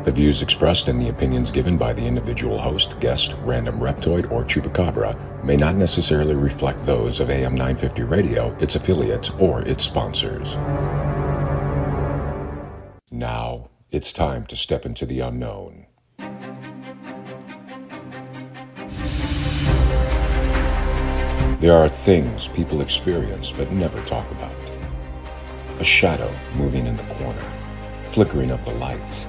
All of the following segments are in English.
The views expressed and the opinions given by the individual host, guest, random reptoid, or chupacabra may not necessarily reflect those of AM 950 Radio, its affiliates, or its sponsors. Now, it's time to step into the unknown. There are things people experience but never talk about. A shadow moving in the corner, flickering of the lights,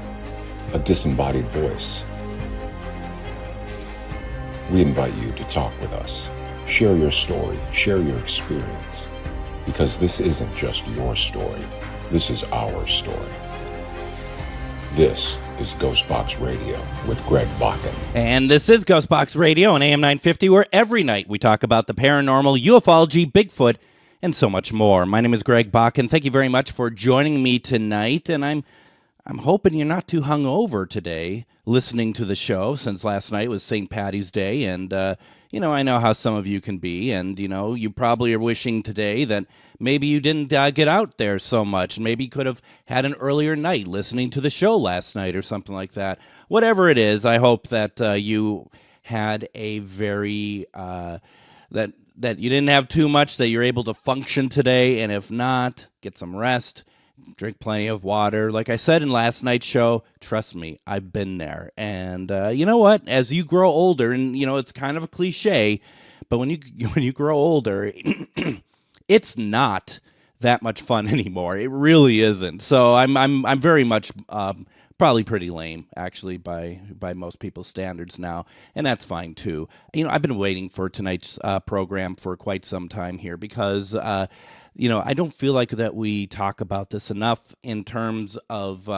a disembodied voice. We invite you to talk with us. Share your story, share your experience, because this isn't just your story, this is our story. This is GhostBox Radio with Greg Bakun. And this is GhostBox Radio on AM 950, where every night we talk about the paranormal, ufology, Bigfoot, and so much more. My name is Greg Bakun. Thank you very much for joining me tonight, and I'm hoping you're not too hungover today listening to the show, since last night was St. Paddy's Day, and I know how some of you can be, and you probably are wishing today that maybe you didn't get out there so much, and maybe you could have had an earlier night listening to the show last night or something like that. Whatever it is, I hope that you had a very that you didn't have too much, that you're able to function today, and if not, get some rest. Drink plenty of water. Like I said in last night's show, trust me, I've been there. And you know what? As you grow older, and it's kind of a cliche, but when you grow older, it's not that much fun anymore. It really isn't. So I'm very much probably pretty lame, actually, by most people's standards now, and that's fine too. I've been waiting for tonight's program for quite some time here because. I don't feel like that we talk about this enough in terms of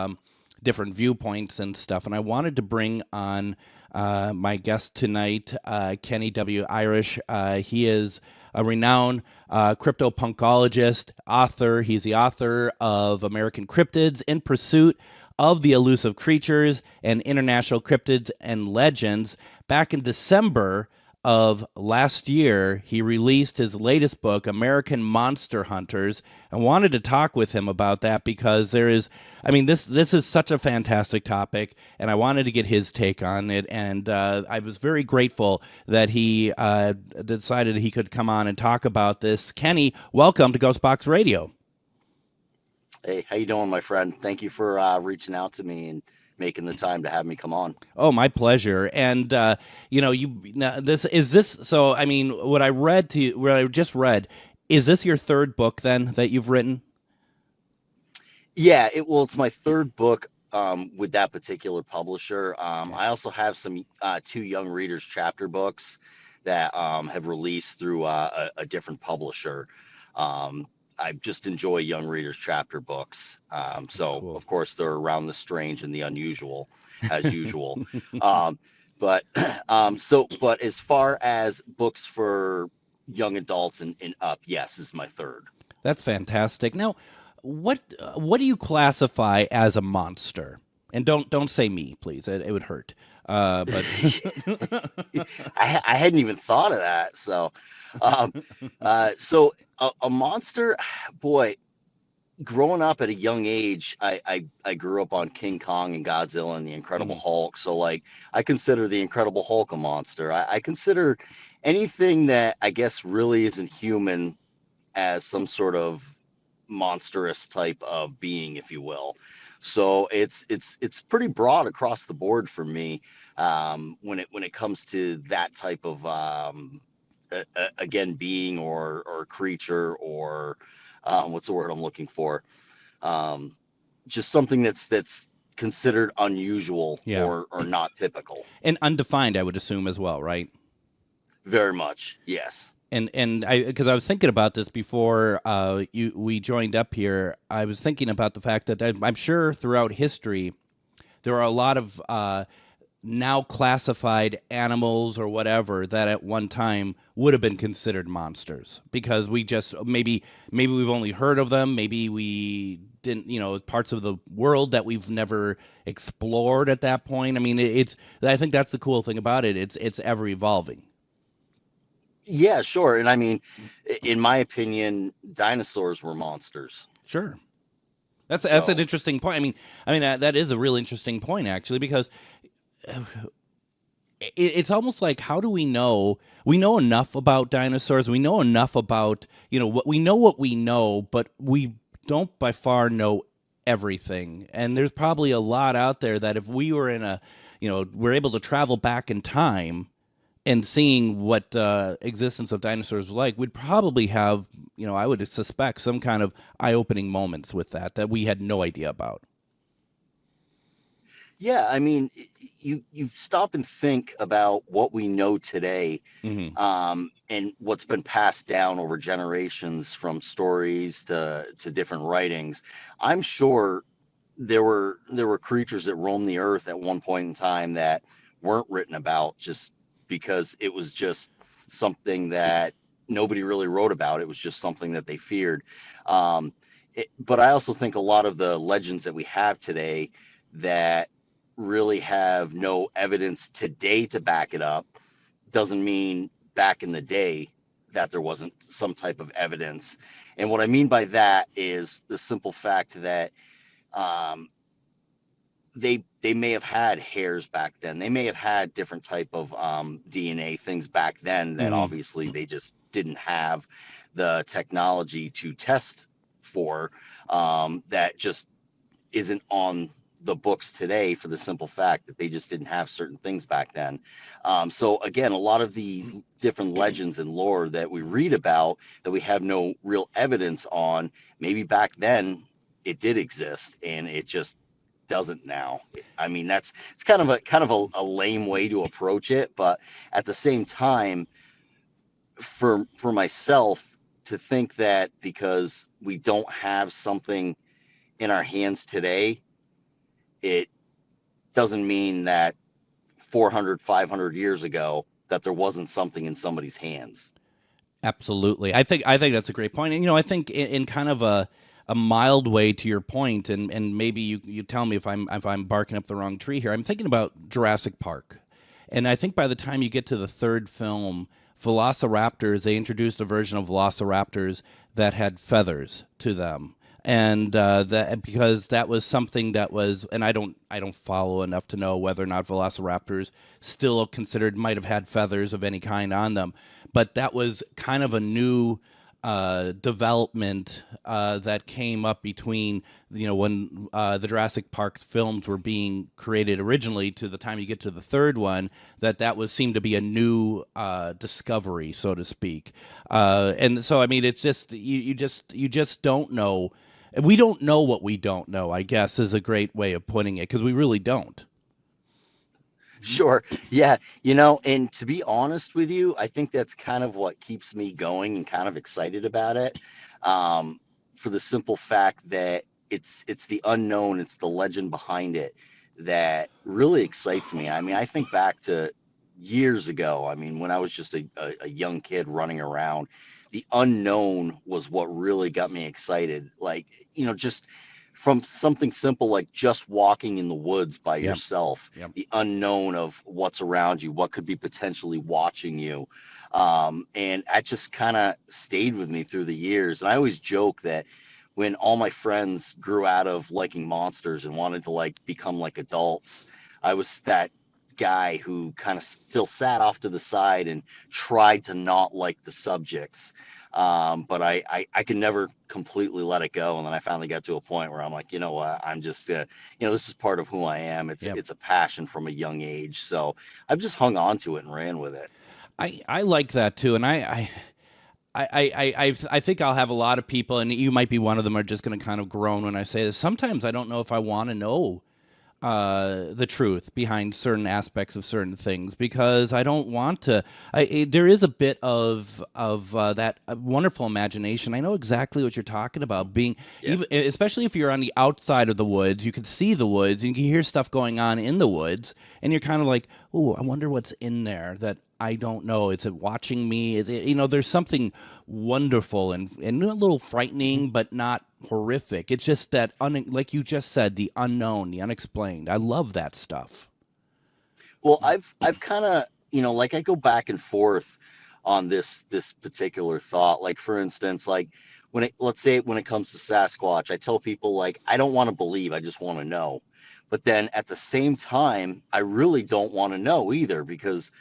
different viewpoints and stuff. And I wanted to bring on my guest tonight, Kenney W. Irish. He is a renowned crypto-punkologist, author. He's the author of American Cryptids, In Pursuit of the Elusive Creatures, and International Cryptids and Legends. Back in December of last year, he released his latest book, American Monster Hunters. I wanted to talk with him about that because this is such a fantastic topic, and I wanted to get his take on it, and I was very grateful that he decided he could come on and talk about this. Kenney, welcome to GhostBox Radio. Hey, how you doing, my friend? Thank you for reaching out to me and making the time to have me come on. Oh, my pleasure. And what I just read, is this your third book then that you've written? Yeah, it's my third book with that particular publisher. I also have some two young readers chapter books that have released through a different publisher. I just enjoy young readers chapter books. Cool. Of course, they're around the strange and the unusual, as usual. But as far as books for young adults and up, yes, this is my third. That's fantastic. Now, what do you classify as a monster? And don't say me, please. It would hurt. But I hadn't even thought of that. So, a monster, boy, growing up at a young age, I grew up on King Kong and Godzilla and the Incredible Hulk. So I consider the Incredible Hulk a monster. I consider anything that I guess really isn't human as some sort of monstrous type of being, if you will. So it's pretty broad across the board for me when it comes to that type of again being or creature or what's the word I'm looking for? Just something that's considered unusual or not typical. And undefined, I would assume as well, right? Very much, yes. And because I was thinking about this before we joined up here, I was thinking about the fact that I'm sure throughout history there are a lot of now classified animals or whatever that at one time would have been considered monsters because we just maybe we've only heard of them, maybe we didn't, parts of the world that we've never explored at that point. I mean, I think that's the cool thing about it. It's ever evolving. Yeah, sure. And I mean, in my opinion, dinosaurs were monsters. Sure. That's So an interesting point. I mean that is a real interesting point actually, because it's almost like, how do we know? We know enough about dinosaurs. We know enough about, what we know, but we don't by far know everything. And there's probably a lot out there that if we were we're able to travel back in time and seeing what existence of dinosaurs was like, we'd probably have, I would suspect some kind of eye-opening moments with that we had no idea about. yeah, I mean, you stop and think about what we know today, Mm-hmm. and what's been passed down over generations from stories to different writings. I'm sure there were creatures that roamed the earth at one point in time that weren't written about, just because it was just something that nobody really wrote about. It was just something that they feared. Um, but I also think a lot of the legends that we have today that really have no evidence today to back it up doesn't mean back in the day that there wasn't some type of evidence. And what I mean by that is the simple fact that um, they may have had hairs back then. They may have had different type of DNA things back then that Mm-hmm. obviously they just didn't have the technology to test for. That just isn't on the books today, for the simple fact that they just didn't have certain things back then. So again, a lot of the different legends and lore that we read about that we have no real evidence on, maybe back then it did exist and it just doesn't now. I mean, it's kind of a lame way to approach it, but at the same time, for myself to think that because we don't have something in our hands today, it doesn't mean that 400, 500 years ago that there wasn't something in somebody's hands. Absolutely. I think that's a great point. And I think in kind of a mild way to your point, and maybe you tell me if I'm barking up the wrong tree here. I'm thinking about Jurassic Park. And I think by the time you get to the third film, Velociraptors, they introduced a version of Velociraptors that had feathers to them. And that, because that was something that was, and I don't follow enough to know whether or not Velociraptors still considered might have had feathers of any kind on them, but that was kind of a new development that came up between when the Jurassic Park films were being created originally to the time you get to the third one, that was seemed to be a new discovery, so to speak. And so I mean, it's just you just don't know. We don't know what we don't know, I guess, is a great way of putting it, because we really don't. Sure. Yeah. And to be honest with you, I think that's kind of what keeps me going and kind of excited about it. Um, for the simple fact that it's the unknown, it's the legend behind it that really excites me. I mean, I think back to years ago. I mean, when I was just a young kid running around, the unknown was what really got me excited. Like, just from something simple like just walking in the woods by Yep. yourself, Yep. the unknown of what's around you, what could be potentially watching you. And that just kind of stayed with me through the years. And I always joke that when all my friends grew out of liking monsters and wanted to like become like adults, I was that guy who kind of still sat off to the side and tried to not like the subjects. But I could never completely let it go. And then I finally got to a point where I'm like, you know what, I'm just, this is part of who I am. Yep. It's a passion from a young age. So I've just hung on to it and ran with it. I like that too, and I think I'll have a lot of people, and you might be one of them, are just going to kind of groan when I say this. Sometimes I don't know if I want to know the truth behind certain aspects of certain things, because I don't want to. There is a bit of that wonderful imagination. I know exactly what you're talking about. Being even, especially if you're on the outside of the woods, you can see the woods, you can hear stuff going on in the woods, and you're kind of like, "Oh, I wonder what's in there that I don't know. Is it watching me? Is it, there's something wonderful and a little frightening, but not horrific. It's just that, like you just said, the unknown, the unexplained. I love that stuff. Well, I've kind of, like I go back and forth on this particular thought. Like for instance, like let's say when it comes to Sasquatch, I tell people like, I don't want to believe, I just want to know. But then at the same time, I really don't want to know either, because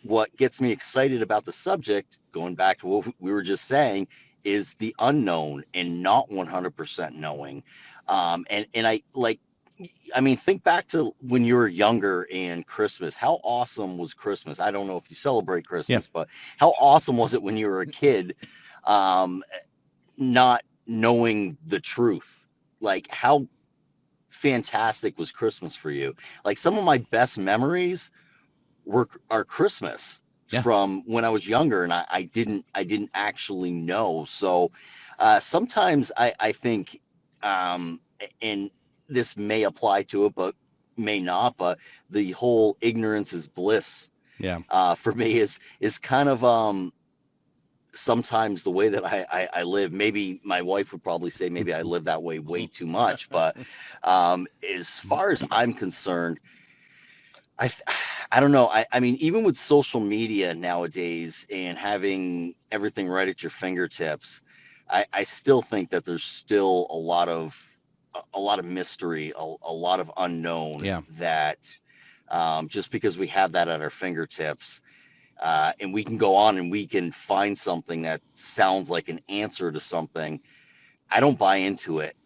what gets me excited about the subject, going back to what we were just saying, is the unknown and not 100% knowing. And I mean, think back to when you were younger and Christmas. How awesome was Christmas? I don't know if you celebrate Yeah. Christmas, but how awesome was it when you were a kid, um, not knowing the truth? Like, how fantastic was Christmas for you? Like, some of my best memories are Christmas Yeah. from when I was younger, and I didn't actually know. So sometimes I think, and this may apply to it, but may not. But the whole ignorance is bliss, Yeah. for me, is kind of sometimes the way that I live. Maybe my wife would probably say maybe I live that way too much, but as far as I'm concerned, I I don't know. I mean, even with social media nowadays and having everything right at your fingertips, I still think that there's still a lot of mystery, a lot of unknown, Yeah. that just because we have that at our fingertips, and we can go on and we can find something that sounds like an answer to something, I don't buy into it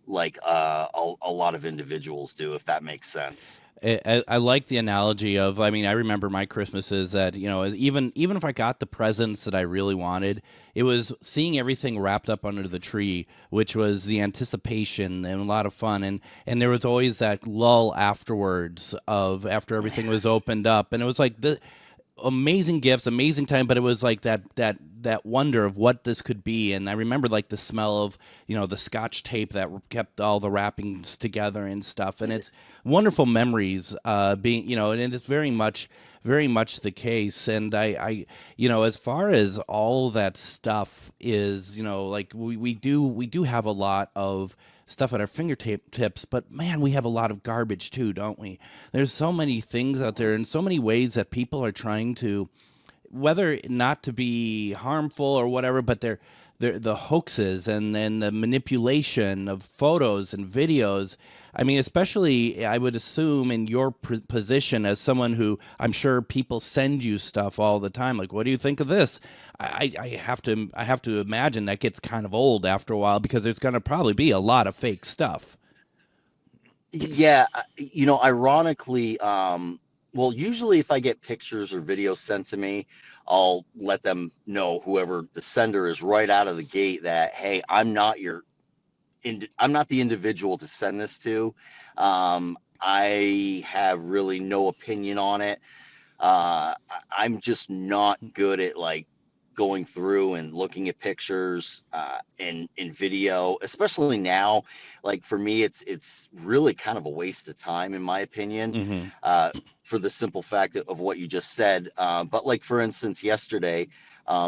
like a lot of individuals do, if that makes sense. I like the analogy of, I mean, I remember my Christmases that, even if I got the presents that I really wanted, it was seeing everything wrapped up under the tree, which was the anticipation and a lot of fun. And there was always that lull afterwards of after everything was opened up. And it was like the amazing gifts, amazing time, but it was like that wonder of what this could be. And I remember like the smell of, the Scotch tape that kept all the wrappings together and stuff. And it's wonderful memories, being, and it's very much the case. And I as far as all that stuff is, like we do have a lot of stuff at our fingertips, but man, we have a lot of garbage too, don't we? There's so many things out there and so many ways that people are trying to, whether not to be harmful or whatever, but they're the hoaxes and then the manipulation of photos and videos. I mean, especially I would assume in your position as someone who, I'm sure people send you stuff all the time. Like, what do you think of this? I have to imagine that gets kind of old after a while, because there's going to probably be a lot of fake stuff. Yeah, ironically, well, usually if I get pictures or videos sent to me, I'll let them know, whoever the sender is, right out of the gate, that, hey, I'm not the individual to send this to. I have really no opinion on it. I'm just not good at like going through and looking at pictures, in video, especially now. Like, for me, it's really kind of a waste of time, in my opinion, Mm-hmm. for the simple fact of what you just said. But like, for instance, yesterday,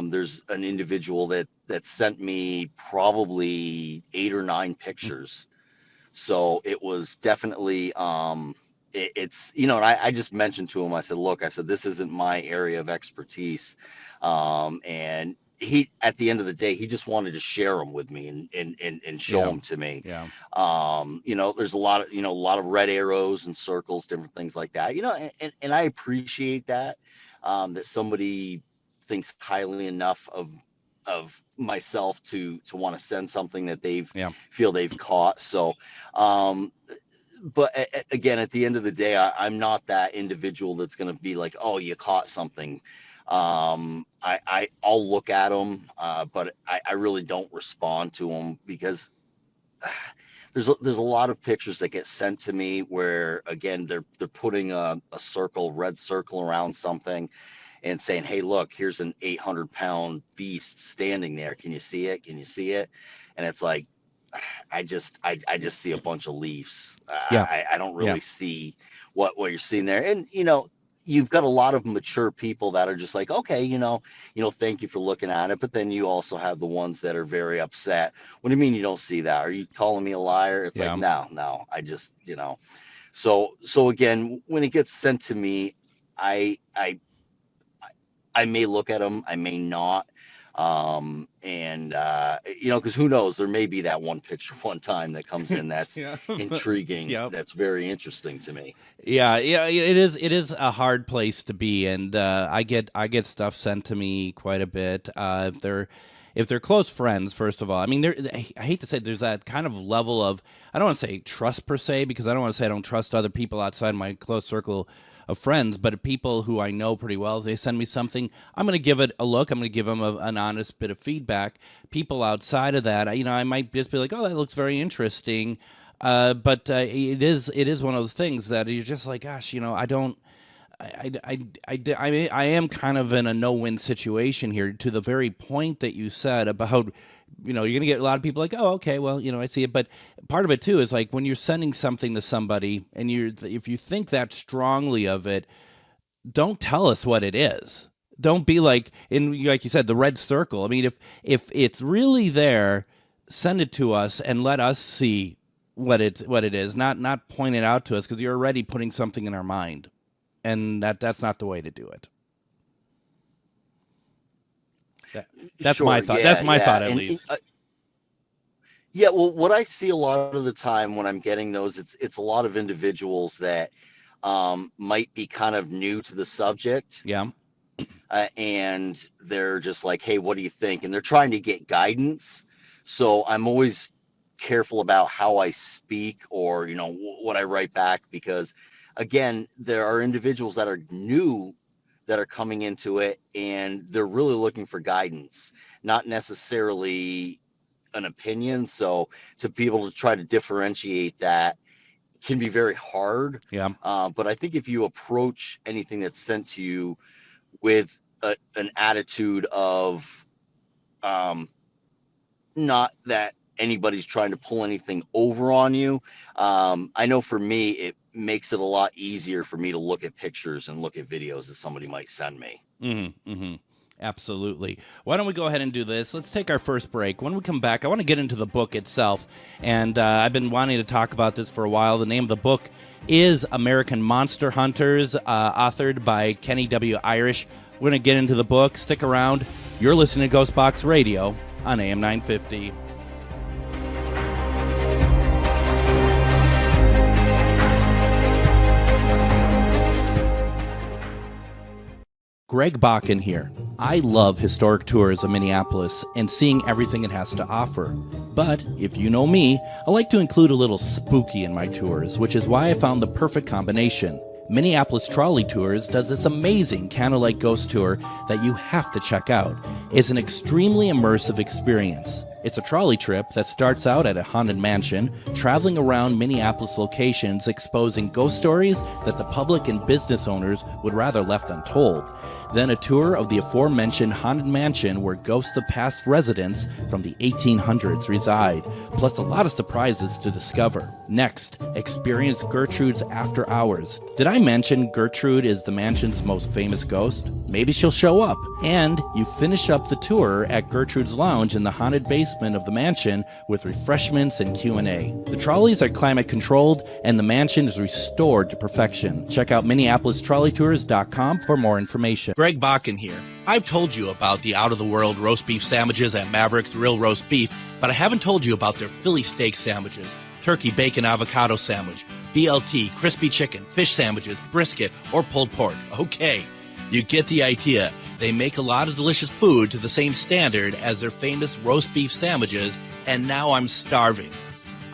there's an individual that sent me probably 8 or 9 pictures. So it was definitely, it's, and I just mentioned to him, I said, look, I said, this isn't my area of expertise. And he, at the end of the day, he just wanted to share them with me and show Yeah. them to me. Yeah. There's a lot of red arrows and circles, different things like that, and I appreciate that, that somebody thinks highly enough of myself to want to send something that Yeah. feel they've caught. So, but again, at the end of the day, I'm not that individual that's going to be like, oh, you caught something. I'll look at them, but I really don't respond to them, because there's a lot of pictures that get sent to me where, again, they're putting a red circle around something and saying, hey, look, here's an 800-pound beast standing there. Can you see it? Can you see it? And it's like, I just see a bunch of leaves. Yeah. I don't Yeah. really see what you're seeing there. And you've got a lot of mature people that are just like, okay, thank you for looking at it. But then you also have the ones that are very upset. What do you mean you don't see that? Are you calling me a liar? It's Yeah. like, no, I just, So again, when it gets sent to me, I may look at them, I may not. Because who knows, there may be that one picture one time that comes in that's Yeah. intriguing, Yep. that's very interesting to me. Yeah, it is. It is a hard place to be, and I get stuff sent to me quite a bit. If they're close friends, first of all, I mean, I hate to say there's that kind of level of, I don't want to say trust per se, because I don't want to say I don't trust other people outside my close circle of friends, but people who I know pretty well, they send me something, I'm going to give it a look. I'm going to give them an honest bit of feedback. People outside of that, I might just be like, oh, that looks very interesting. But it is one of those things that you're just like, gosh, I am kind of in a no-win situation here, to the very point that you said about, you're going to get a lot of people like, oh, okay, well, I see it. But part of it too is like when you're sending something to somebody and if you think that strongly of it, don't tell us what it is. Don't be like you said, the red circle. I mean, if it's really there, send it to us and let us see what it is, not point it out to us, because you're already putting something in our mind, and that's not the way to do it. That's Sure, my thought. yeah, That's my yeah. thought, at least. Yeah, well, what I see a lot of the time when I'm getting those, it's a lot of individuals that might be kind of new to the subject. Yeah. And they're just like, hey, what do you think? And they're trying to get guidance. So I'm always careful about how I speak, or what I write back, because again, there are individuals that are new that are coming into it, and they're really looking for guidance, not necessarily an opinion. So to be able to try to differentiate that can be very hard. Yeah. But I think if you approach anything that's sent to you with an attitude of not that anybody's trying to pull anything over on you, I know for me, it makes it a lot easier for me to look at pictures and look at videos that somebody might send me. Mm-hmm, mm-hmm. Absolutely. Why don't we go ahead and do this? Let's take our first break. When we come back, I want to get into the book itself. And I've been wanting to talk about this for a while. The name of the book is American Monster Hunters, authored by Kenney W. Irish. We're going to get into the book. Stick around. You're listening to GhostBox Radio on AM 950. Greg Bakun here. I love historic tours of Minneapolis and seeing everything it has to offer. But if you know me, I like to include a little spooky in my tours, which is why I found the perfect combination. Minneapolis Trolley Tours does this amazing candlelight ghost tour that you have to check out. It's an extremely immersive experience. It's a trolley trip that starts out at a haunted mansion, traveling around Minneapolis locations exposing ghost stories that the public and business owners would rather left untold. Then a tour of the aforementioned haunted mansion where ghosts of past residents from the 1800s reside, plus a lot of surprises to discover. Next, experience Gertrude's After Hours. Did I mention Gertrude is the mansion's most famous ghost? Maybe she'll show up. And you finish up the tour at Gertrude's Lounge in the haunted basement of the mansion with refreshments and Q&A. The trolleys are climate controlled and the mansion is restored to perfection. Check out MinneapolisTrolleyTours.com for more information. Greg Bakun here. I've told you about the out-of-the-world roast beef sandwiches at Maverick's Real Roast Beef, but I haven't told you about their Philly steak sandwiches, turkey bacon avocado sandwich, BLT, crispy chicken, fish sandwiches, brisket, or pulled pork. Okay, you get the idea. They make a lot of delicious food to the same standard as their famous roast beef sandwiches, and now I'm starving.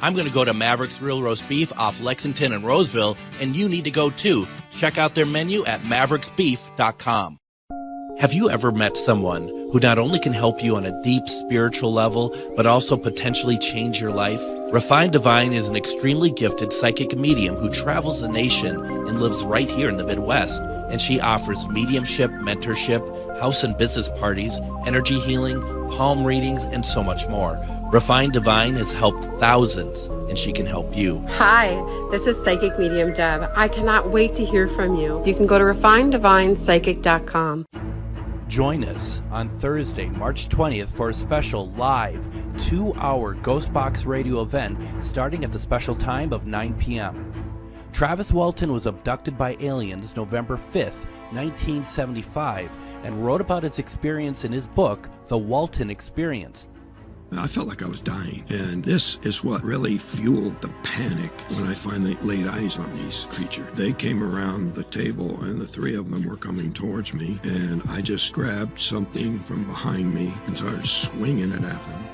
I'm going to go to Maverick's Real Roast Beef off Lexington and Roseville, and you need to go too. Check out their menu at mavericksbeef.com. Have you ever met someone who not only can help you on a deep spiritual level, but also potentially change your life? Refined Divine is an extremely gifted psychic medium who travels the nation and lives right here in the Midwest. And she offers mediumship, mentorship, house and business parties, energy healing, palm readings, and so much more. Refined Divine has helped thousands, and she can help you. Hi, this is Psychic Medium Deb. I cannot wait to hear from you. You can go to refineddivinepsychic.com. Join us on Thursday, March 20th for a special live 2-hour GhostBox Radio event starting at the special time of 9 p.m. Travis Walton was abducted by aliens November 5th, 1975, and wrote about his experience in his book, The Walton Experience. I felt like I was dying, and this is what really fueled the panic when I finally laid eyes on these creatures. They came around the table, and the three of them were coming towards me, and I just grabbed something from behind me and started swinging it at them.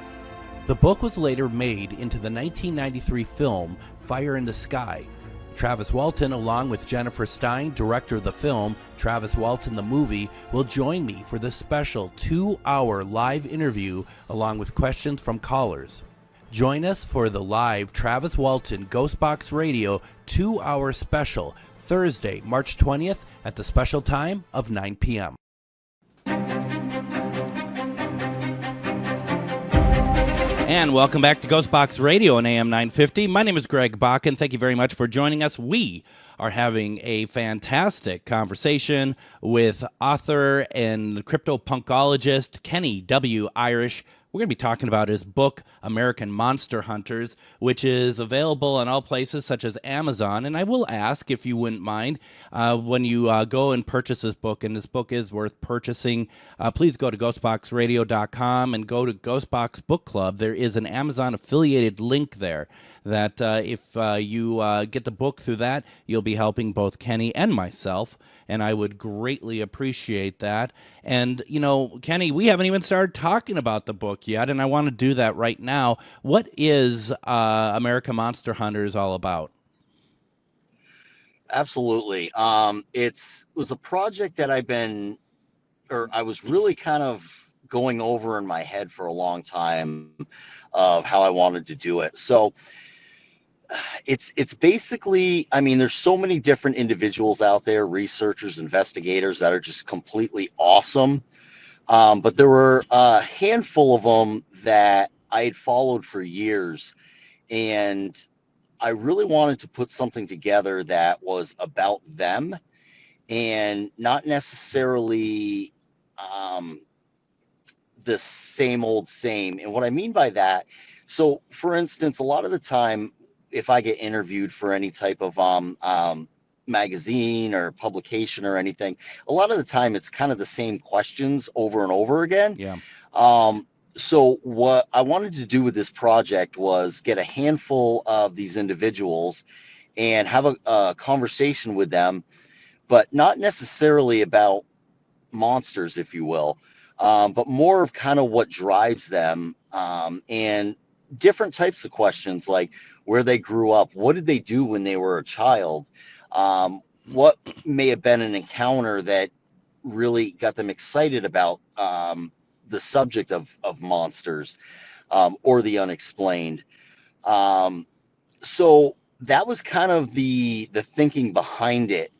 The book was later made into the 1993 film Fire in the Sky. Travis Walton, along with Jennifer Stein, director of the film, Travis Walton the movie, will join me for this special 2-hour live interview along with questions from callers. Join us for the live Travis Walton GhostBox Radio 2-hour special, Thursday, March 20th at the special time of 9 p.m. And welcome back to GhostBox Radio on AM 950. My name is Greg Bakun. Thank you very much for joining us. We are having a fantastic conversation with author and crypto-punkologist Kenney W. Irish. We're going to be talking about his book, American Monster Hunters, which is available on all places such as Amazon. And I will ask, if you wouldn't mind, when you go and purchase this book, and this book is worth purchasing, please go to ghostboxradio.com and go to Ghostbox Book Club. There is an Amazon affiliated link there that if you get the book through that, you'll be helping both Kenney and myself, and I would greatly appreciate that. And, you know, Kenney, we haven't even started talking about the book yet, and I want to do that right now. What is American Monster Hunters all about? Absolutely. It was a project that I was really kind of going over in my head for a long time of how I wanted to do it. So it's basically, I mean, there's so many different individuals out there, researchers, investigators that are just completely awesome. But there were a handful of them that I had followed for years, and I really wanted to put something together that was about them and not necessarily the same old same. And what I mean by that, so for instance, a lot of the time, if I get interviewed for any type of magazine or publication or anything, a lot of the time it's kind of the same questions over and over again. Yeah. So what I wanted to do with this project was get a handful of these individuals and have a conversation with them, but not necessarily about monsters, if you will, but more of kind of what drives them, and different types of questions like where they grew up, what did they do when they were a child, what may have been an encounter that really got them excited about the subject of monsters, or the unexplained. So that was kind of the thinking behind it.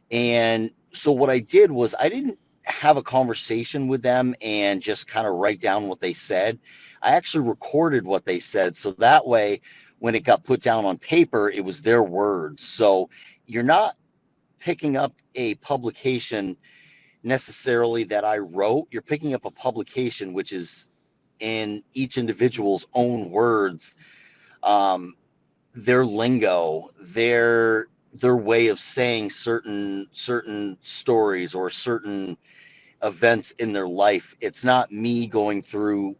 And so what I did was I didn't have a conversation with them and just kind of write down what they said. I actually recorded what they said, so that way when it got put down on paper, it was their words. So you're not picking up a publication necessarily that I wrote. You're picking up a publication which is in each individual's own words, their lingo, their way of saying certain stories or certain events in their life. It's not me going through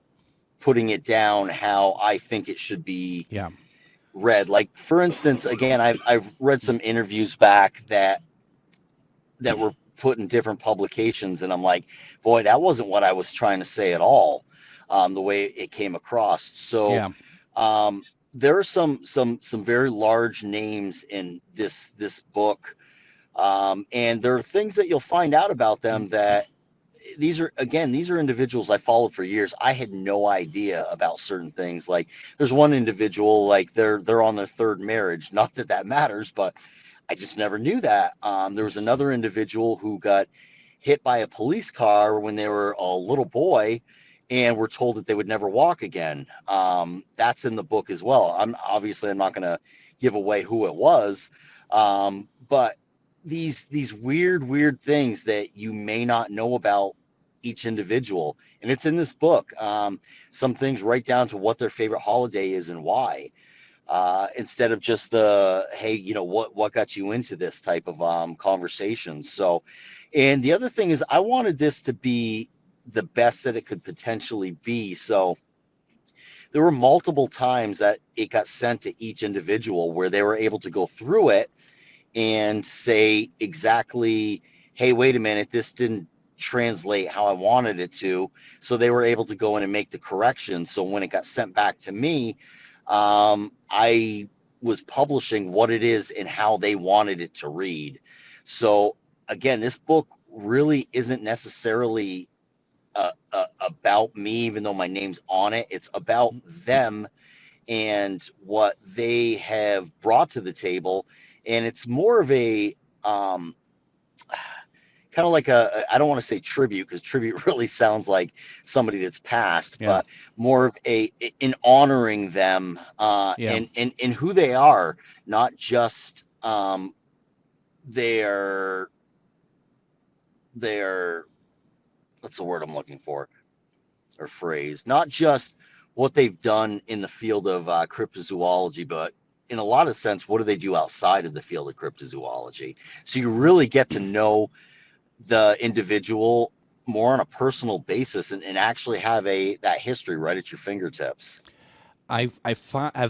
putting it down how I think it should be read. Like, for instance, again, I've read some interviews back that were put in different publications, and I'm like, boy, that wasn't what I was trying to say at all, the way it came across. So there are some very large names in this book, and there are things that you'll find out about them that these are individuals I followed for years. I had no idea about certain things. Like, there's one individual, like they're on their third marriage. Not that that matters, but I just never knew that. There was another individual who got hit by a police car when they were a little boy and were told that they would never walk again. That's in the book as well. I'm not going to give away who it was, but these weird things that you may not know about each individual, and it's in this book. Some things right down to what their favorite holiday is and why. instead of just the, hey, what got you into this type of conversations. So, and the other thing is, I wanted this to be the best that it could potentially be. So there were multiple times that it got sent to each individual where they were able to go through it and say exactly, hey, wait a minute, this didn't translate how I wanted it to. So they were able to go in and make the correction. So when it got sent back to me, I was publishing what it is and how they wanted it to read. So again, this book really isn't necessarily about me, even though my name's on it. It's about them and what they have brought to the table. And it's more of a kind of like I don't want to say tribute, because tribute really sounds like somebody that's passed, Yeah. but more of in honoring them and who they are, not just their what's the word I'm looking for, or phrase, not just what they've done in the field of cryptozoology, but in a lot of sense, what do they do outside of the field of cryptozoology? So you really get to know the individual more on a personal basis and actually have that history right at your fingertips. I've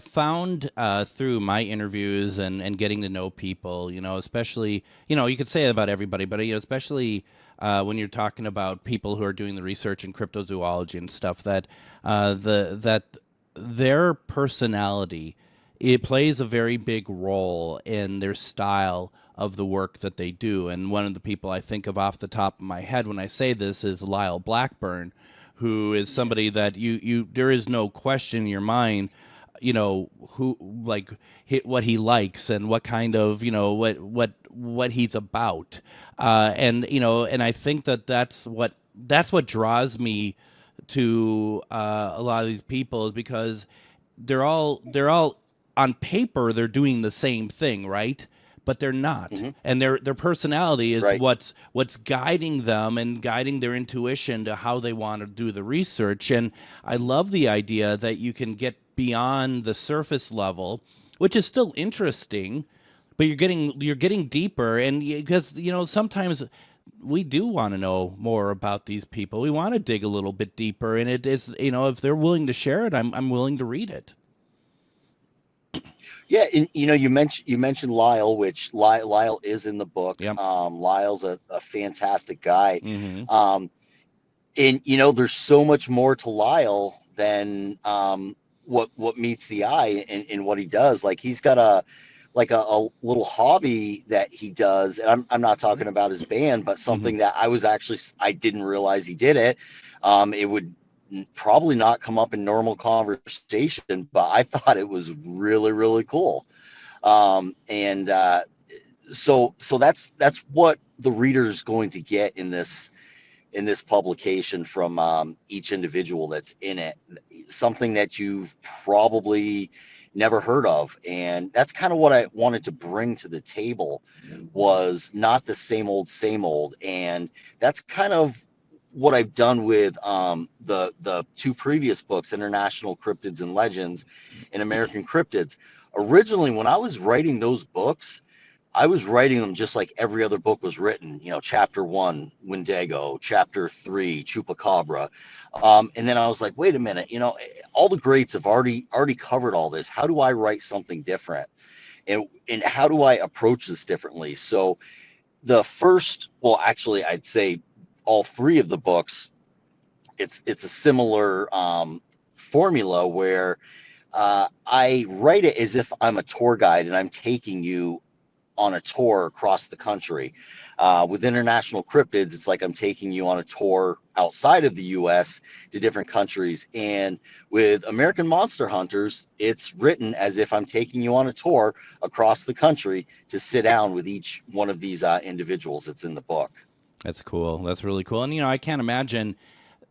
found through my interviews and getting to know people, especially, you could say it about everybody, but especially when you're talking about people who are doing the research in cryptozoology and stuff, that their personality, it plays a very big role in their style of the work that they do. And one of the people I think of off the top of my head when I say this is Lyle Blackburn, who is somebody that you there is no question in your mind, who what he likes and what kind of what he's about, and I think that's what draws me to a lot of these people, is because they're all on paper they're doing the same thing, right? But they're not. Mhm. And their personality is Right. what's guiding them and guiding their intuition to how they want to do the research. And I love the idea that you can get beyond the surface level, which is still interesting, but you're getting deeper. And because sometimes we do want to know more about these people. We want to dig a little bit deeper, and it is, if they're willing to share it, I'm willing to read it. Yeah, and you mentioned Lyle, which Lyle is in the book. Yep. Lyle's a fantastic guy. Mm-hmm. And there's so much more to Lyle than what meets the eye in what he does. Like, he's got a little hobby that he does, and I'm not talking about his band, but something that I didn't realize he did it. It would probably not come up in normal conversation, but I thought it was really, really cool. And so that's what the reader's going to get in this publication from each individual that's in it, something that you've probably never heard of. And that's kind of what I wanted to bring to the table, was not the same old. And that's kind of what I've done with the two previous books, International Cryptids and Legends and American Cryptids. Originally, when I was writing those books, I was writing them just like every other book was written. Chapter 1, Wendigo, Chapter 3, Chupacabra. And then I was like, wait a minute, all the greats have already covered all this. How do I write something different? And how do I approach this differently? So actually, I'd say all three of the books, it's a similar formula where I write it as if I'm a tour guide and I'm taking you on a tour across the country. With International Cryptids, it's like I'm taking you on a tour outside of the US to different countries. And with American Monster Hunters, it's written as if I'm taking you on a tour across the country to sit down with each one of these individuals that's in the book. That's cool. That's really cool. And I can't imagine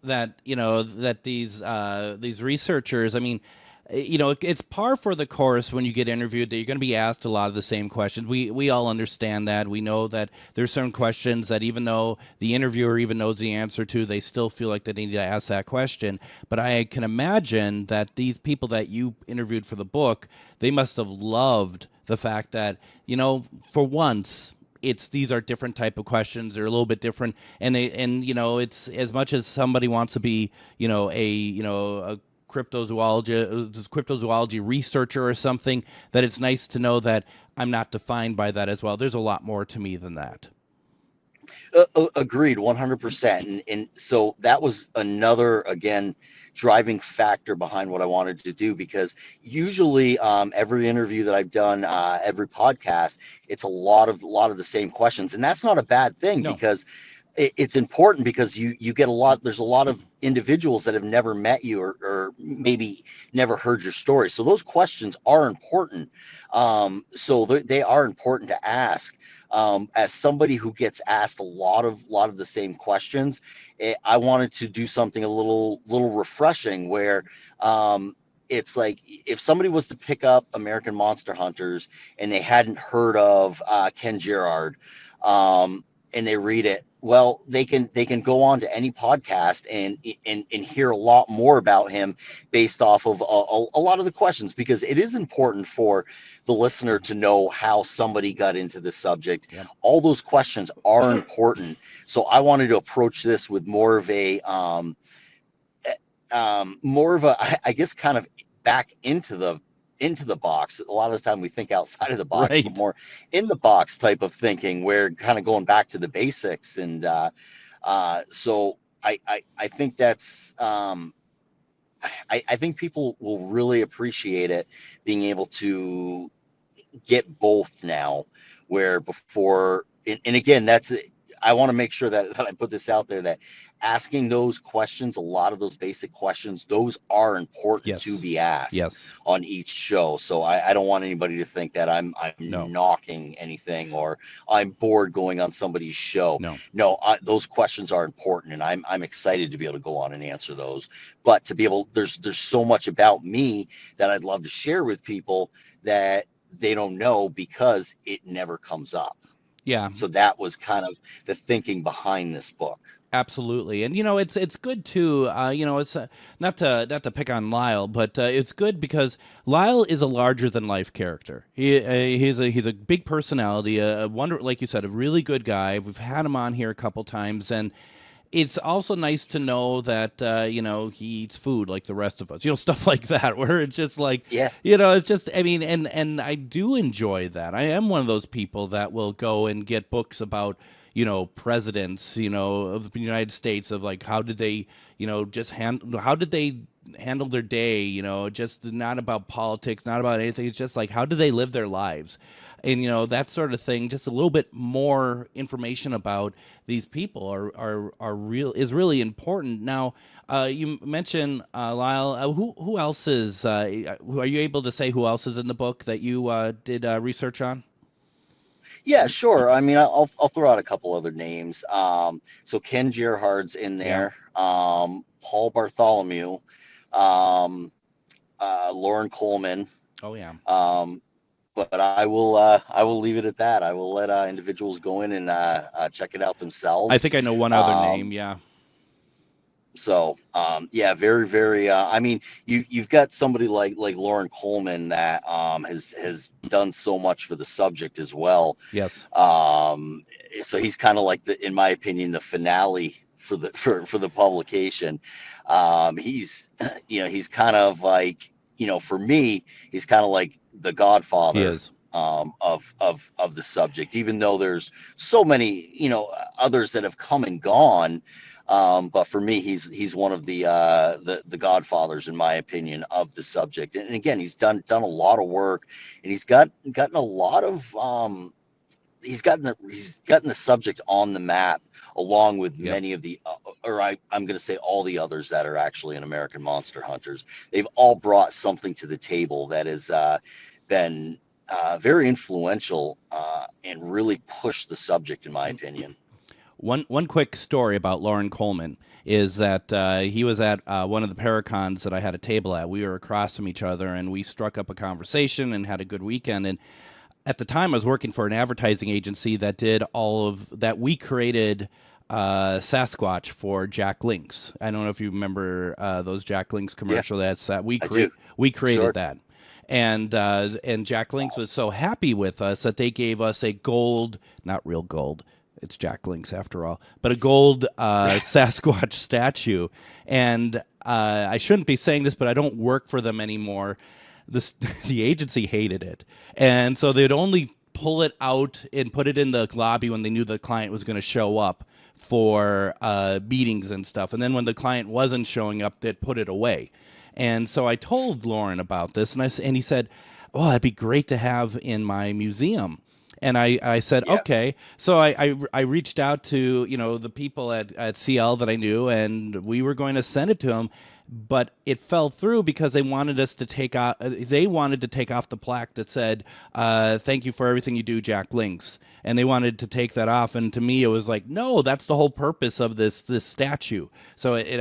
that that these researchers, I mean, it's par for the course when you get interviewed that you're going to be asked a lot of the same questions. We all understand that. We know that there's certain questions that even though the interviewer even knows the answer to, they still feel like they need to ask that question. But I can imagine that these people that you interviewed for the book, they must have loved the fact that, for once, these are different type of questions. They're a little bit different, and it's as much as somebody wants to be, a cryptozoology researcher or something, that it's nice to know that I'm not defined by that as well. There's a lot more to me than that. Agreed, 100%. And so that was another, again, driving factor behind what I wanted to do, because usually every interview that I've done, every podcast, it's a lot of the same questions. And that's not a bad thing, No. because it's important, because you get there's a lot of individuals that have never met you or maybe never heard your story. So those questions are important. So they are important to ask. As somebody who gets asked a lot of the same questions, I wanted to do something a little refreshing, where it's like if somebody was to pick up American Monster Hunters and they hadn't heard of Ken Gerard, and they read it, well, they can go on to any podcast and hear a lot more about him based off of a lot of the questions, because it is important for the listener to know how somebody got into the subject. Yep. All those questions are important. So I wanted to approach this with more of a I guess kind of back into the box. A lot of the time we think outside of the box, Right. but more in the box type of thinking, where kind of going back to the basics. And so I think that's I think people will really appreciate it, being able to get both now, where before, and again, I want to make sure that I put this out there, that asking those questions, a lot of those basic questions, those are important Yes. to be asked Yes. on each show. So I don't want anybody to think that I'm No. knocking anything, or I'm bored going on somebody's show. No. Those questions are important, and I'm excited to be able to go on and answer those. But to be able, there's so much about me that I'd love to share with people that they don't know, because it never comes up. Yeah. So that was kind of the thinking behind this book. Absolutely. And it's good too, it's not to pick on Lyle, but it's good because Lyle is a larger than life character. He's a big personality, a wonder, like you said, a really good guy. We've had him on here a couple times, and it's also nice to know that he eats food like the rest of us, stuff like that, where it's just like, yeah, it's just, I mean, and I do enjoy that. I am one of those people that will go and get books about presidents, of the United States, of like, how did they, how did they handle their day, just not about politics, not about anything. It's just like, how do they live their lives? And, that sort of thing, just a little bit more information about these people is really important. Now, you mentioned, Lyle, who else is, are you able to say who else is in the book that you did research on? Yeah, sure. I mean, I'll throw out a couple other names. So Ken Gerhard's in there. Yeah. Paul Bartholomew, Lauren Coleman. Oh yeah. But I will leave it at that. I will let individuals go in and check it out themselves. I think I know one other name. Yeah. So, yeah, very, very, I mean, you've got somebody like Lauren Coleman that, has done so much for the subject as well. Yes. So he's kind of like in my opinion, the finale for the publication. He's kind of like, for me, he's kind of like the godfather. He is. Of the subject, even though there's so many, others that have come and gone. But for me, he's one of the godfathers, in my opinion, of the subject. And again, he's done a lot of work, and he's gotten a lot of he's gotten the subject on the map, along with many of the I'm going to say all the others that are actually in American Monster Hunters. They've all brought something to the table that has been very influential and really pushed the subject, in my opinion. One quick story about Lauren Coleman is that he was at one of the Paracons that I had a table at. We were across from each other, and we struck up a conversation and had a good weekend. And at the time, I was working for an advertising agency that did all of that. We created Sasquatch for Jack Link's. I don't know if you remember those Jack Link's commercial. Yeah, that's that we created that. And Jack Link's was so happy with us that they gave us a gold, not real gold, it's Jack Link's after all, but a gold Sasquatch statue. And I shouldn't be saying this, but I don't work for them anymore. The agency hated it. And so they'd only pull it out and put it in the lobby when they knew the client was going to show up for meetings and stuff. And then when the client wasn't showing up, they'd put it away. And so I told Lauren about this, and he said, "Oh, that'd be great to have in my museum." And I said, yes. Okay. So I reached out to, the people at CL that I knew, and we were going to send it to him, but it fell through because they wanted us to take off the plaque that said, "Thank you for everything you do, Jack Link's." And they wanted to take that off. And to me, it was like, no, that's the whole purpose of this statue. So it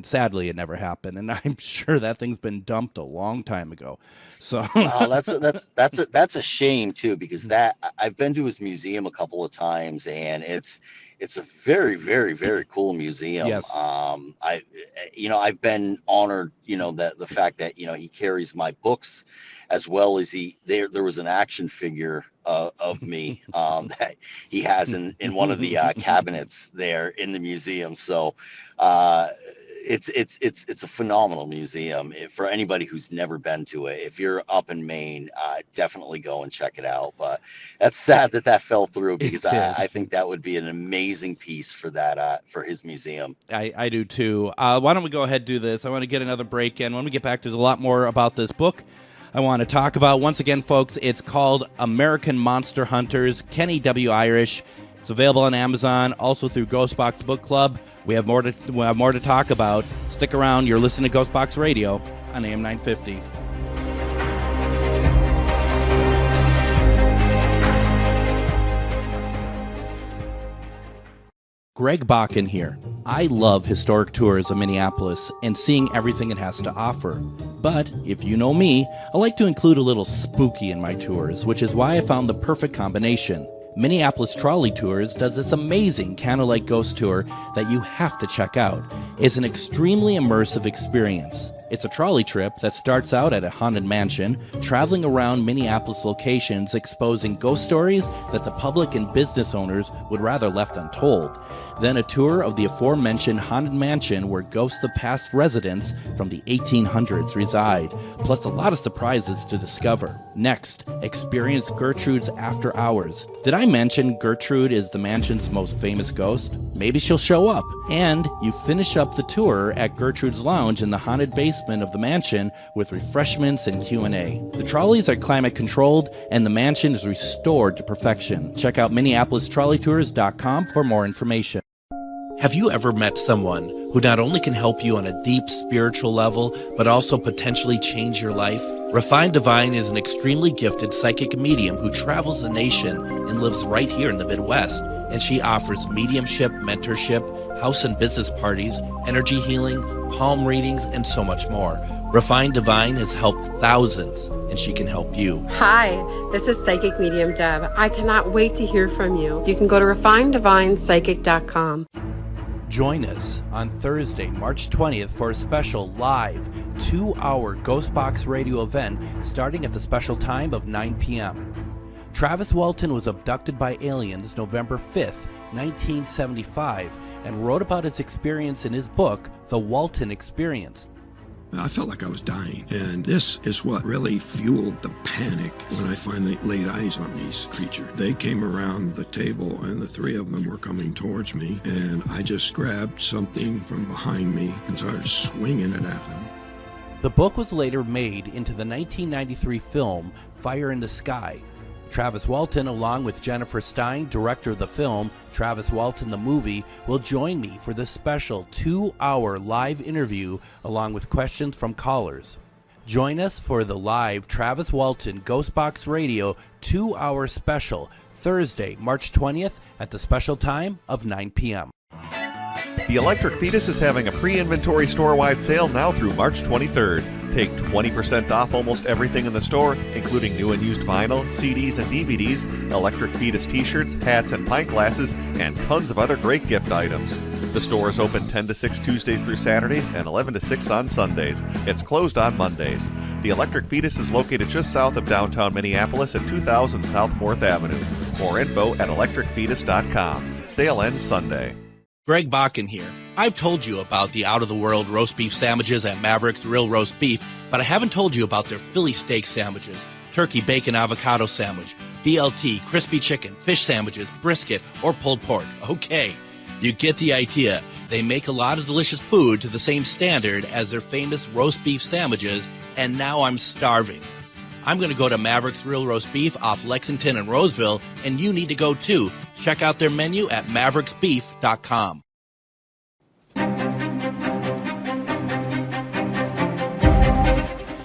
sadly, it never happened. And I'm sure that thing's been dumped a long time ago. So that's a shame too, because I've been to his museum a couple of times, and it's a very, very, very cool museum. Yes. I've been honored, that the fact that, he carries my books, as well as there was an action figure of me that he has in one of the cabinets there in the museum. So it's a phenomenal museum for anybody who's never been to it. If you're up in Maine, definitely go and check it out. But that's sad that fell through, because I think that would be an amazing piece for for his museum. I do too. Why don't we go ahead and do this? I want to get another break in. When we get back, there's a lot more about this book I want to talk about. Once again, folks, it's called American Monster Hunters, Kenney W. Irish. It's available on Amazon, also through GhostBox Book Club. We have more to talk about. Stick around. You're listening to GhostBox Radio on AM 950. Greg Bakun here. I love historic tours of Minneapolis and seeing everything it has to offer. But if you know me, I like to include a little spooky in my tours, which is why I found the perfect combination. Minneapolis Trolley Tours does this amazing candlelight ghost tour that you have to check out. It's an extremely immersive experience. It's a trolley trip that starts out at a haunted mansion, traveling around Minneapolis locations exposing ghost stories that the public and business owners would rather left untold. Then a tour of the aforementioned haunted mansion where ghosts of past residents from the 1800s reside, plus a lot of surprises to discover. Next, experience Gertrude's After Hours. Did I mention Gertrude is the mansion's most famous ghost? Maybe she'll show up. And you finish up the tour at Gertrude's Lounge in the haunted basement of the mansion with refreshments and Q&A. The trolleys are climate controlled and the mansion is restored to perfection. Check out MinneapolisTrolleyTours.com for more information. Have you ever met someone who not only can help you on a deep spiritual level, but also potentially change your life? Refined Divine is an extremely gifted psychic medium who travels the nation and lives right here in the Midwest. And she offers mediumship, mentorship, house and business parties, energy healing, palm readings, and so much more. Refined Divine has helped thousands, and she can help you. Hi, this is Psychic Medium Deb. I cannot wait to hear from you. You can go to refineddivinepsychic.com. Join us on Thursday, March 20th for a special live 2-hour GhostBox Radio event starting at the special time of 9 p.m. Travis Walton was abducted by aliens November 5th, 1975, and wrote about his experience in his book, The Walton Experience. I felt like I was dying, and this is what really fueled the panic when I finally laid eyes on these creatures. They came around the table, and the three of them were coming towards me, and I just grabbed something from behind me and started swinging it at them. The book was later made into the 1993 film Fire in the Sky. Travis Walton, along with Jennifer Stein, director of the film, Travis Walton the Movie, will join me for this special 2-hour live interview along with questions from callers. Join us for the live Travis Walton GhostBox Radio 2-hour special Thursday, March 20th at the special time of 9 p.m. The Electric Fetus is having a pre-inventory store-wide sale now through March 23rd. Take 20% off almost everything in the store, including new and used vinyl, CDs and DVDs, Electric Fetus t-shirts, hats and pint glasses, and tons of other great gift items. The store is open 10 to 6 Tuesdays through Saturdays and 11 to 6 on Sundays. It's closed on Mondays. The Electric Fetus is located just south of downtown Minneapolis at 2000 South 4th Avenue. More info at electricfetus.com. Sale ends Sunday. Greg Bakun here. I've told you about the out-of-the-world roast beef sandwiches at Maverick's Real Roast Beef, but I haven't told you about their Philly steak sandwiches, turkey bacon avocado sandwich, BLT, crispy chicken, fish sandwiches, brisket, or pulled pork. Okay, you get the idea. They make a lot of delicious food to the same standard as their famous roast beef sandwiches, and now I'm starving. I'm going to go to Maverick's Real Roast Beef off Lexington and Roseville, and you need to go too. Check out their menu at mavericksbeef.com.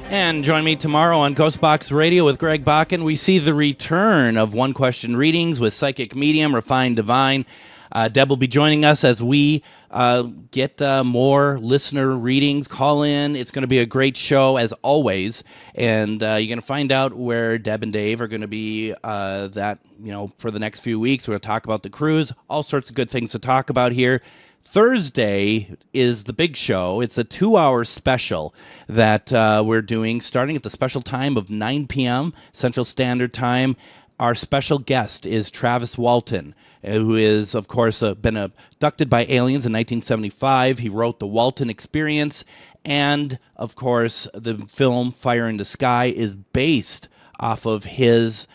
And join me tomorrow on GhostBox Radio with Greg Bakun. We see the return of one-question readings with psychic medium, refined divine. Deb will be joining us as we get more listener readings. Call in. It's going to be a great show, as always. And you're going to find out where Deb and Dave are going to be for the next few weeks. We're going to talk about the cruise, all sorts of good things to talk about here. Thursday is the big show. It's a 2-hour special that we're doing, starting at the special time of 9 p.m. Central Standard Time. Our special guest is Travis Walton, who is, of course, been abducted by aliens in 1975. He wrote The Walton Experience, and, of course, the film Fire in the Sky is based off of his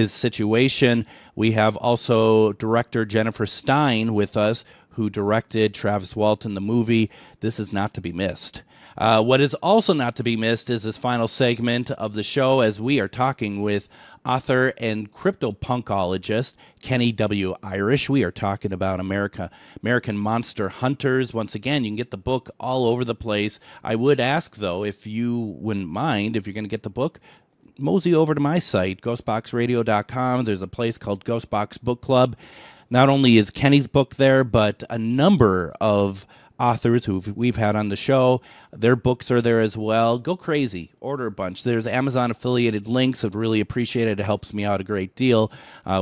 situation. We have also director Jennifer Stein with us, who directed Travis Walton, the movie. This is not to be missed. What is also not to be missed is this final segment of the show, as we are talking with author and cryptopunkologist Kenney W. Irish. We are talking about American Monster Hunters. Once again, you can get the book all over the place. I would ask, though, if you wouldn't mind, if you're going to get the book, mosey over to my site, ghostboxradio.com. There's a place called Ghostbox Book Club. Not only is Kenny's book there, but a number of authors who we've had on the show, their books are there as well. Go crazy. Order a bunch. There's Amazon affiliated links. I'd really appreciate it. It helps me out a great deal.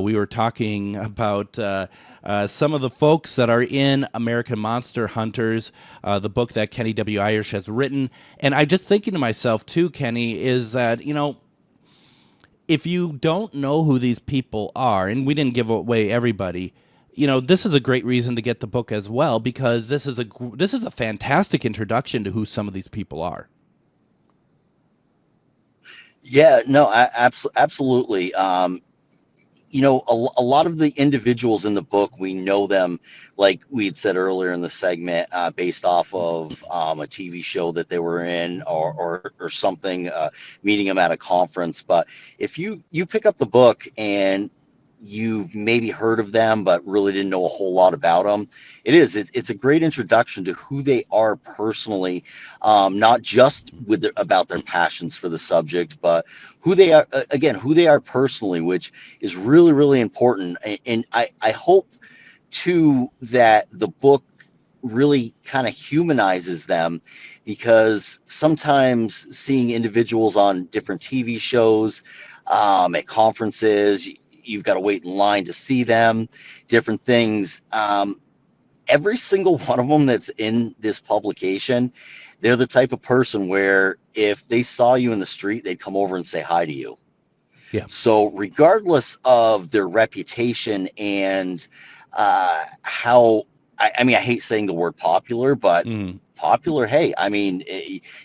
We were talking about some of the folks that are in American Monster Hunters, the book that Kenney W. Irish has written. And I'm just thinking to myself, too, Kenny, is that, if you don't know who these people are, and we didn't give away everybody, this is a great reason to get the book as well, because this is a fantastic introduction to who some of these people are. Yeah, no, absolutely. A lot of the individuals in the book, we know them, like we had said earlier in the segment, based off of a TV show that they were in or something, meeting them at a conference. But if you pick up the book and you've maybe heard of them but really didn't know a whole lot about them, it's a great introduction to who they are personally, not just about their passions for the subject, but who they are personally, which is really, really important. And I hope too that the book really kind of humanizes them, because sometimes seeing individuals on different TV shows, at conferences, you've got to wait in line to see them, different things. Every single one of them that's in this publication, they're the type of person where if they saw you in the street, they'd come over and say hi to you. Yeah. So regardless of their reputation and how, I hate saying the word popular, but popular, hey,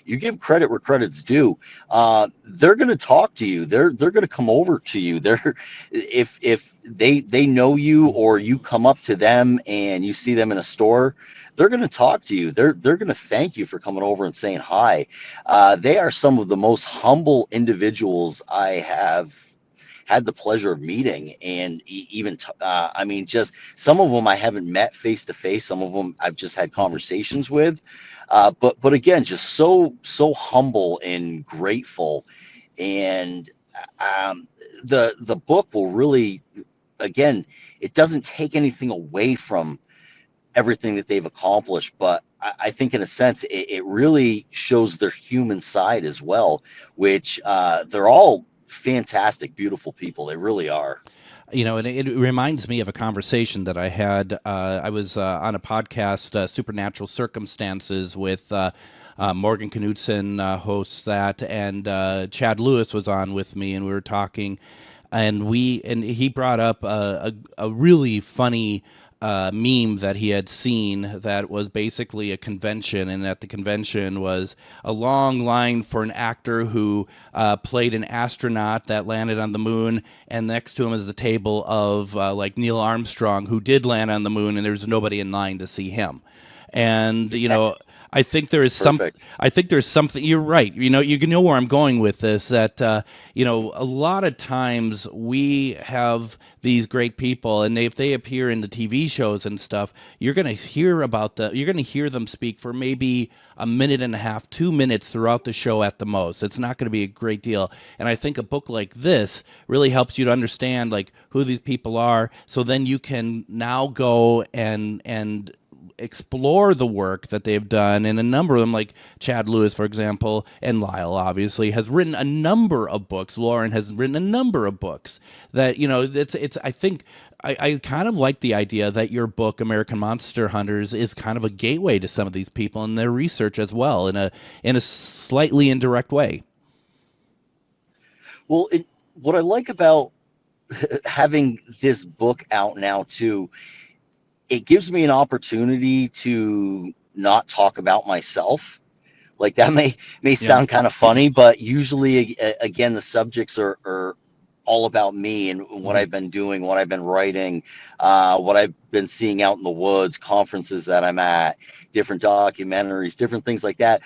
you give credit where credit's due. They're going to talk to you. They're going to come over to you. If they know you, or you come up to them and you see them in a store, they're going to talk to you. They're going to thank you for coming over and saying hi. They are some of the most humble individuals I have had the pleasure of meeting, and even just some of them I haven't met face to face. Some of them I've just had conversations with, but again, just so humble and grateful. And the book will really, again, it doesn't take anything away from everything that they've accomplished, but I think in a sense it really shows their human side as well, which they're all fantastic, beautiful people. They really are. You know, and it reminds me of a conversation that I had. I was on a podcast, Supernatural Circumstances, with Morgan Knudsen hosts that, and Chad Lewis was on with me, and we were talking, and he brought up a really funny meme that he had seen that was basically a convention, and at the convention was a long line for an actor who played an astronaut that landed on the moon, and next to him is the table of like Neil Armstrong, who did land on the moon, and there's nobody in line to see him. And, you know, I think there is something. You're right. You know where I'm going with this. That you know, a lot of times we have these great people, and if they appear in the TV shows and stuff, you're going to hear them speak for maybe a minute and a half, 2 minutes throughout the show at the most. It's not going to be a great deal. And I think a book like this really helps you to understand like who these people are. So then you can now go and explore the work that they've done, and a number of them, like Chad Lewis, for example, and Lyle obviously has written a number of books. Lauren has written a number of books that, you know, it's I think I kind of like the idea that your book, American Monster Hunters, is kind of a gateway to some of these people and their research as well, in a slightly indirect way. Well, what I like about having this book out now too, it gives me an opportunity to not talk about myself. Like that may sound kind of funny, but usually, again, the subjects are all about me and what I've been doing, what I've been writing, what I've been seeing out in the woods, conferences that I'm at, different documentaries, different things like that.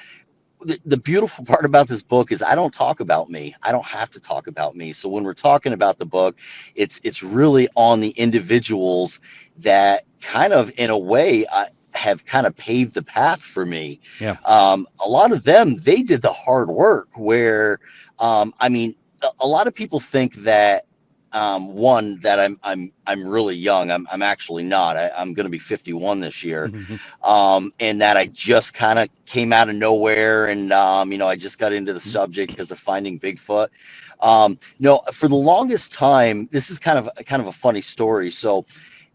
The beautiful part about this book is I don't talk about me. I don't have to talk about me. So when we're talking about the book, it's really on the individuals that kind of, in a way, have kind of paved the path for me. Yeah. A lot of them, they did the hard work where, I mean, a lot of people think that, one, that I'm really young. I'm actually not. I'm going to be 51 this year. And that I just kind of came out of nowhere, and you know, I just got into the subject because of finding Bigfoot. No, for the longest time, this is kind of a funny story. So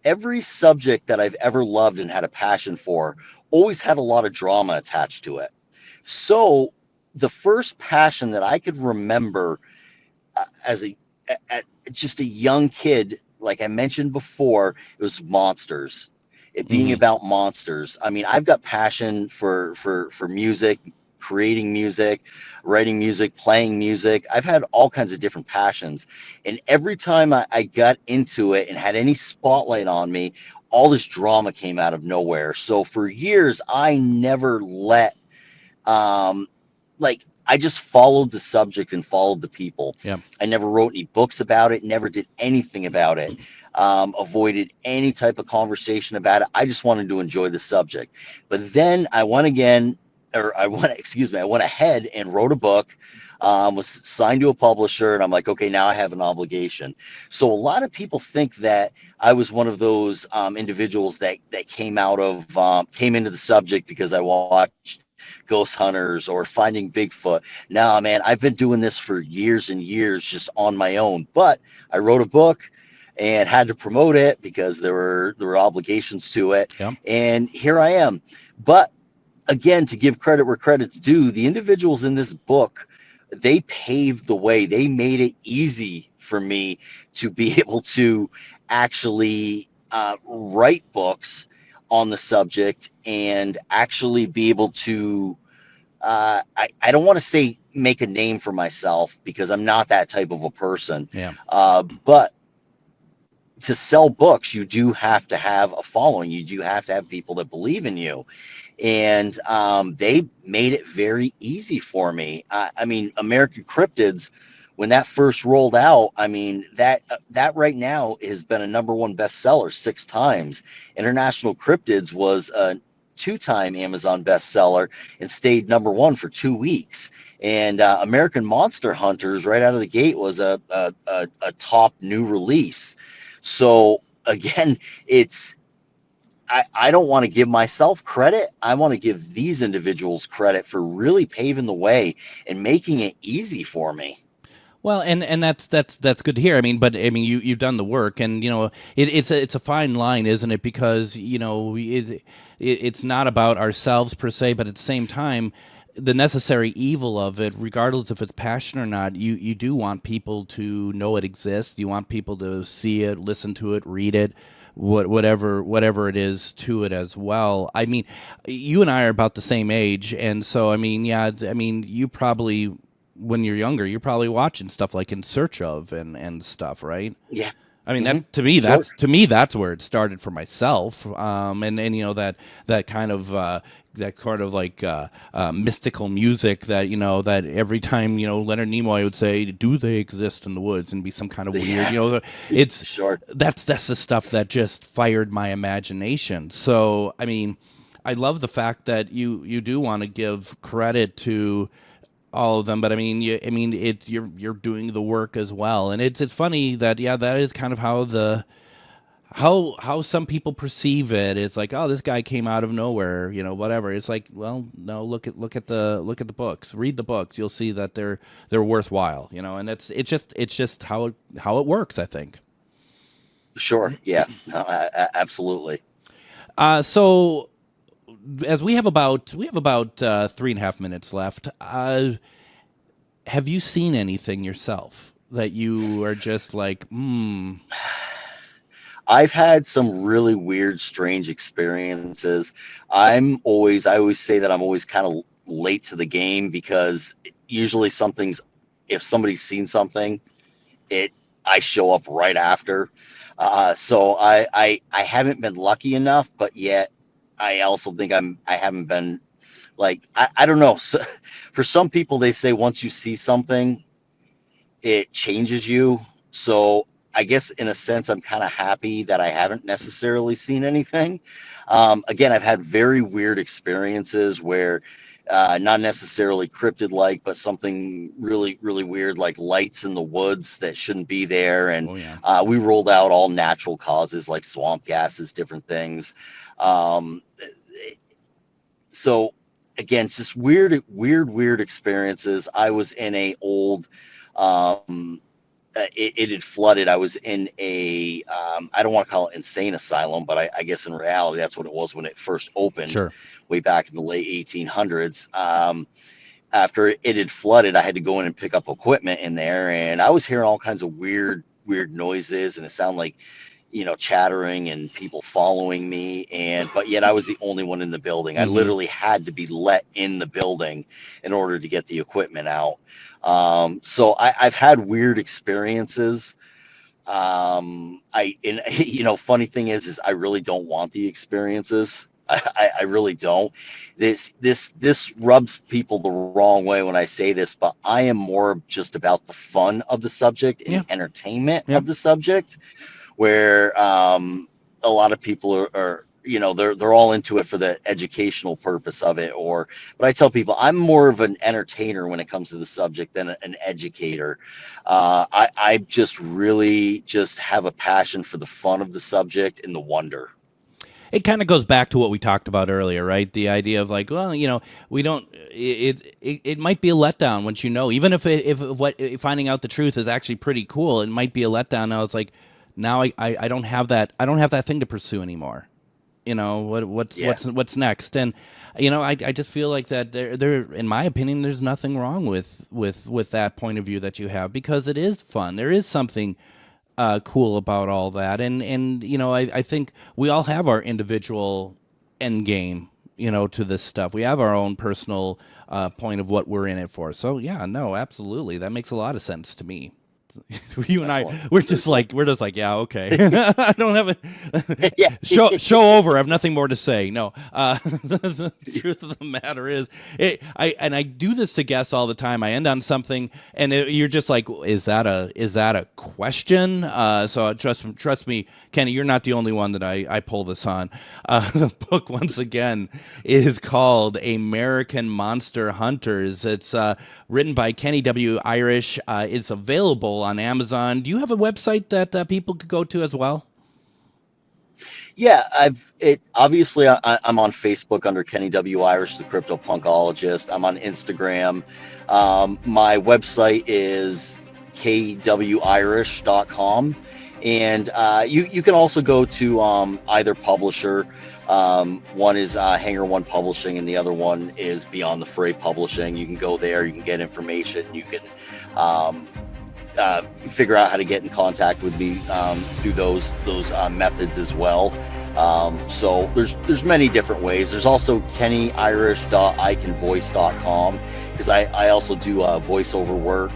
every subject that I've ever loved and had a passion for always had a lot of drama attached to it. So the first passion that I could remember as just a young kid, like I mentioned before, it was monsters. It being about monsters. I mean, I've got passion for music, creating music, writing music, playing music. I've had all kinds of different passions. And every time I got into it and had any spotlight on me, all this drama came out of nowhere. So for years, I never let, I just followed the subject and followed the people. Yeah. I never wrote any books about it, never did anything about it. Avoided any type of conversation about it. I just wanted to enjoy the subject. But then I went ahead and wrote a book, was signed to a publisher, and I'm like, okay, now I have an obligation. So a lot of people think that I was one of those individuals that came into the subject because I watched Ghost Hunters or Finding Bigfoot. No, man, I've been doing this for years and years just on my own. But I wrote a book and had to promote it because there were obligations to it. Yeah. And here I am. But again, to give credit where credit's due, the individuals in this book, they paved the way. They made it easy for me to be able to actually write books on the subject and actually be able to, I don't want to say make a name for myself because I'm not that type of a person. Yeah. But to sell books, you do have to have a following. You do have to have people that believe in you. And they made it very easy for me. I mean, American Cryptids, when that first rolled out, I mean, that right now has been a #1 bestseller 6 times. International Cryptids was a two-time Amazon bestseller and stayed #1 for 2 weeks. And American Monster Hunters, right out of the gate, was a top new release. So again, I don't want to give myself credit. I want to give these individuals credit for really paving the way and making it easy for me. Well, and that's good to hear. I mean, but I mean, you've done the work, and it's a fine line, isn't it? Because it's not about ourselves per se, but at the same time, the necessary evil of it, regardless if it's passion or not, you do want people to know it exists. You want people to see it, listen to it, read it, whatever it is to it as well. I mean, you and I are about the same age, and so I mean, yeah, I mean, you probably, when you're younger, you're probably watching stuff like In Search Of and stuff, right? Yeah. I mean, that to me that's where it started for myself. And that kind of like mystical music that that every time Leonard Nimoy would say, "Do they exist in the woods?" and be some kind of weird, it's sure. That's the stuff that just fired my imagination. So I mean, I love the fact that you do want to give credit to all of them, but I mean, you're doing the work as well, and it's funny that that is kind of how some people perceive it. It's like, oh, this guy came out of nowhere, whatever. It's like, well, no, look at the books, read the books, you'll see that they're worthwhile, and it's just how it works, I think. Sure, yeah, no, absolutely. So, as we have about 3.5 minutes left, have you seen anything yourself that you are just like, I've had some really weird, strange experiences. I always say that I'm always kind of late to the game, because usually if somebody's seen something, I show up right after. So I haven't been lucky enough, but yet I also think I haven't been, like, I don't know. So, for some people, they say once you see something, it changes you. So I guess in a sense, I'm kind of happy that I haven't necessarily seen anything. Again, I've had very weird experiences where not necessarily cryptid-like, but something really, really weird, like lights in the woods that shouldn't be there. And we rolled out all natural causes like swamp gases, different things. So again, it's just weird experiences. I was in a old, it had flooded. I was in a, I don't want to call it insane asylum, but I guess in reality, that's what it was when it first opened. Sure. Way back in the late 1800s. After it had flooded, I had to go in and pick up equipment in there, and I was hearing all kinds of weird noises, and it sounded like, chattering and people following me. But yet I was the only one in the building. I literally had to be let in the building in order to get the equipment out. So I've had weird experiences. Funny thing is I really don't want the experiences. I really don't. This rubs people the wrong way when I say this, but I am more just about the fun of the subject and entertainment of the subject, where a lot of people are they're all into it for the educational purpose of it. But I tell people I'm more of an entertainer when it comes to the subject than an educator. I just really just have a passion for the fun of the subject and the wonder. It kind of goes back to what we talked about earlier, right? The idea of like, well, we don't. It might be a letdown once even if finding out the truth is actually pretty cool. It might be a letdown. Now it's like, now I don't have that. I don't have that thing to pursue anymore. What's next? And I just feel like that there in my opinion, there's nothing wrong with that point of view that you have, because it is fun. There is something cool about all that, and I think we all have our individual end game, to this stuff. We have our own personal point of what we're in it for. So yeah, no, absolutely, that makes a lot of sense to me. You and we're just like, yeah, okay. I don't have a Yeah. show over. I have nothing more to say. No, the truth of the matter is, I do this to guests all the time. I end on something, and you're just like, is that a question? So trust me, Kenny, you're not the only one that I pull this on. The book, once again, is called American Monster Hunters. It's written by Kenney W. Irish. It's available on Amazon. Do you have a website that people could go to as well? Yeah, obviously I'm on Facebook under Kenney W. Irish, the crypto punkologist. I'm on Instagram. My website is kwirish.com. And you can also go to either publisher. One is Hanger One Publishing, and the other one is Beyond the Fray Publishing. You can go there. You can get information. You can figure out how to get in contact with me through those methods as well. So there's many different ways. There's also kennyirish.icanvoice.com, because I also do voiceover work.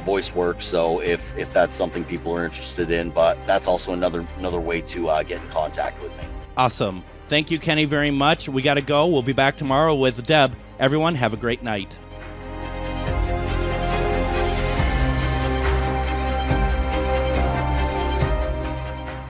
Voice work, so if that's something people are interested in, but that's also another way to get in contact with me. Awesome. Thank you, Kenny, very much. We got to go. We'll be back tomorrow with Deb. Everyone, have a great night.